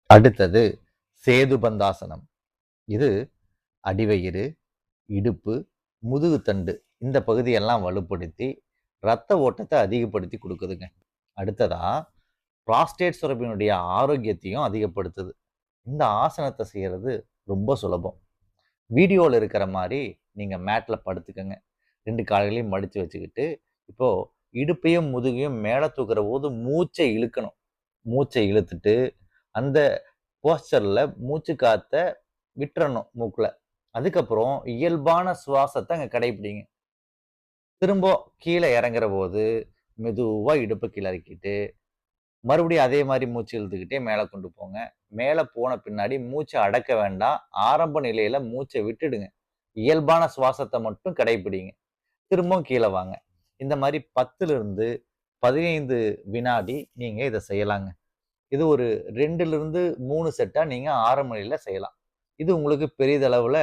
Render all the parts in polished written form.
அடுத்தது சேதுபந்தாசனம். இது அடிவயிறு, இடுப்பு, முதுகுத்தண்டு இந்த பகுதியெல்லாம் வலுப்படுத்தி இரத்த ஓட்டத்தை அதிகப்படுத்தி கொடுக்குதுங்க. அடுத்ததா பிராஸ்டேட் சுரப்பியினுடைய ஆரோக்கியத்தையும் அதிகப்படுத்துது. இந்த ஆசனத்தை செய்யறது ரொம்ப சுலபம். வீடியோவில் இருக்கிற மாதிரி நீங்கள் மேட்டில் படுத்துக்கங்க. 2 கால்களையும் மடித்து வச்சுக்கிட்டு, இப்போ இடுப்பையும் முதுகையும் மேலே தூக்குற போது மூச்சை இழுக்கணும். மூச்சை இழுத்துட்டு அந்த போஸ்டரில் மூச்சு காத்த விட்டுறணும் மூக்கில். அதுக்கப்புறம் இயல்பான சுவாசத்தை அங்கே கடைபிடிங்க. திரும்ப கீழே இறங்குற போது மெதுவாக இடுப்பை கீழே இறக்கிட்டு மறுபடியும் அதே மாதிரி மூச்சு இழுத்துக்கிட்டே மேலே கொண்டு போங்க. மேலே போன பின்னாடி மூச்சை அடக்க வேண்டாம். ஆரம்ப நிலையில மூச்சை விட்டுடுங்க. இயல்பான சுவாசத்தை மட்டும் கடைபிடிங்க. திரும்பவும் கீழே வாங்க. இந்த மாதிரி 10லிருந்து 15 வினாடி நீங்க இதை செய்யலாங்க. இது ஒரு 2லிருந்து 3 செட்டா நீங்க ஆரம்ப நிலையில செய்யலாம். இது உங்களுக்கு பெரிதளவுல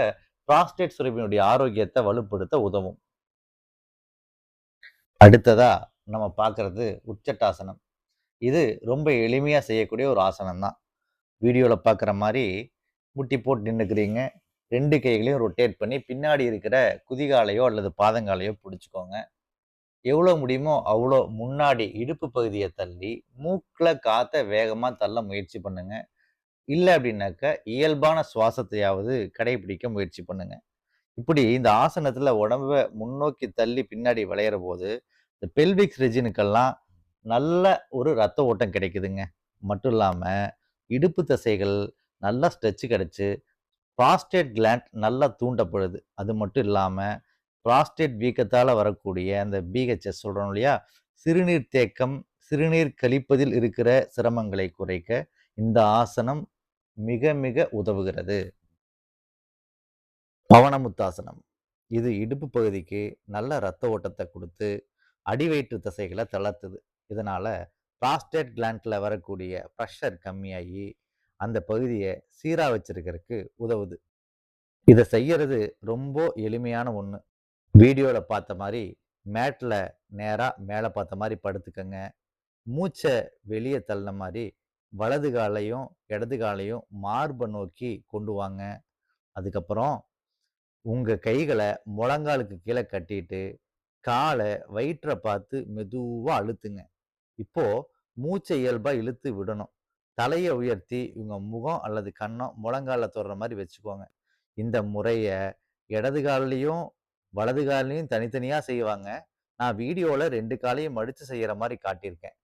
பிராஸ்டேட் சுரப்பியினுடைய ஆரோக்கியத்தை வலுப்படுத்த உதவும். அடுத்ததா நம்ம பார்க்கறது உச்சட்டாசனம். இது ரொம்ப எளிமையா செய்யக்கூடிய ஒரு ஆசனம் தான். வீடியோவில் பார்க்குற மாதிரி முட்டி போட்டு நின்றுக்கிறீங்க. 2 கைகளையும் ரொட்டேட் பண்ணி பின்னாடி இருக்கிற குதிகாலையோ அல்லது பாதங்காலையோ பிடிச்சிக்கோங்க. எவ்வளோ முடியுமோ அவ்வளோ முன்னாடி இடுப்பு பகுதியை தள்ளி மூக்கில் காற்றை வேகமாக தள்ள முயற்சி பண்ணுங்க. இல்லை அப்படின்னாக்க இயல்பான சுவாசத்தையாவது கடைபிடிக்க முயற்சி பண்ணுங்க. இப்படி இந்த ஆசனத்தில் உடம்பை முன்னோக்கி தள்ளி பின்னாடி விளையிற போது இந்த பெல்விக் ரெஜினுக்கெல்லாம் நல்ல ஒரு ரத்த ஓட்டம் கிடைக்குதுங்க. மட்டும் இல்லாமல் இடுப்பு தசைகள் நல்லா ஸ்ட்ரெச் கிடைச்சு ப்ராஸ்டேட் கிளாண்ட் நல்லா தூண்டப்படுது. அது மட்டும் இல்லாமல் ப்ராஸ்டேட் வீக்கத்தால் வரக்கூடிய அந்த பிஹெச்எஸ் சொல்கிறோம் இல்லையா, சிறுநீர் தேக்கம், சிறுநீர் கழிப்பதில் இருக்கிற சிரமங்களை குறைக்க இந்த ஆசனம் மிக மிக உதவுகிறது. பவனமுத்தாசனம். இது இடுப்பு பகுதிக்கு நல்ல இரத்த ஓட்டத்தை கொடுத்து அடிவயிற்று தசைகளை தளர்த்துது. இதனால ப்ராஸ்டேட் கிளாண்ட்ல வரக்கூடிய ப்ரெஷர் கம்மியாகி அந்த பகுதியை சீராக வச்சிருக்கிறதுக்கு உதவுது. இதை செய்யறது ரொம்ப எளிமையான ஒன்று. வீடியோவில் பார்த்த மாதிரி மேட்டில் நேராக மேலே பார்த்த மாதிரி படுத்துக்கங்க. மூச்சை வெளியே தள்ளின மாதிரி வலது காலையும் இடது காலையும் மார்பை நோக்கி கொண்டு வாங்க. அதுக்கப்புறம் உங்கள் கைகளை முழங்காலுக்கு கீழே கட்டிட்டு காலை வயிற்றை பார்த்து மெதுவாக அழுத்துங்க. இப்போ மூச்சை இயல்பாக இழுத்து விடணும். தலையை உயர்த்தி உங்கள் முகம் அல்லது கன்னம் முழங்கால தொடுற மாதிரி வச்சுக்கோங்க. இந்த முறையை இடது காலையும் வலது காலையும் தனித்தனியாக செய்வாங்க. நான் வீடியோவில் 2 காலையும் மடித்து செய்கிற மாதிரி காட்டியிருக்கேன்.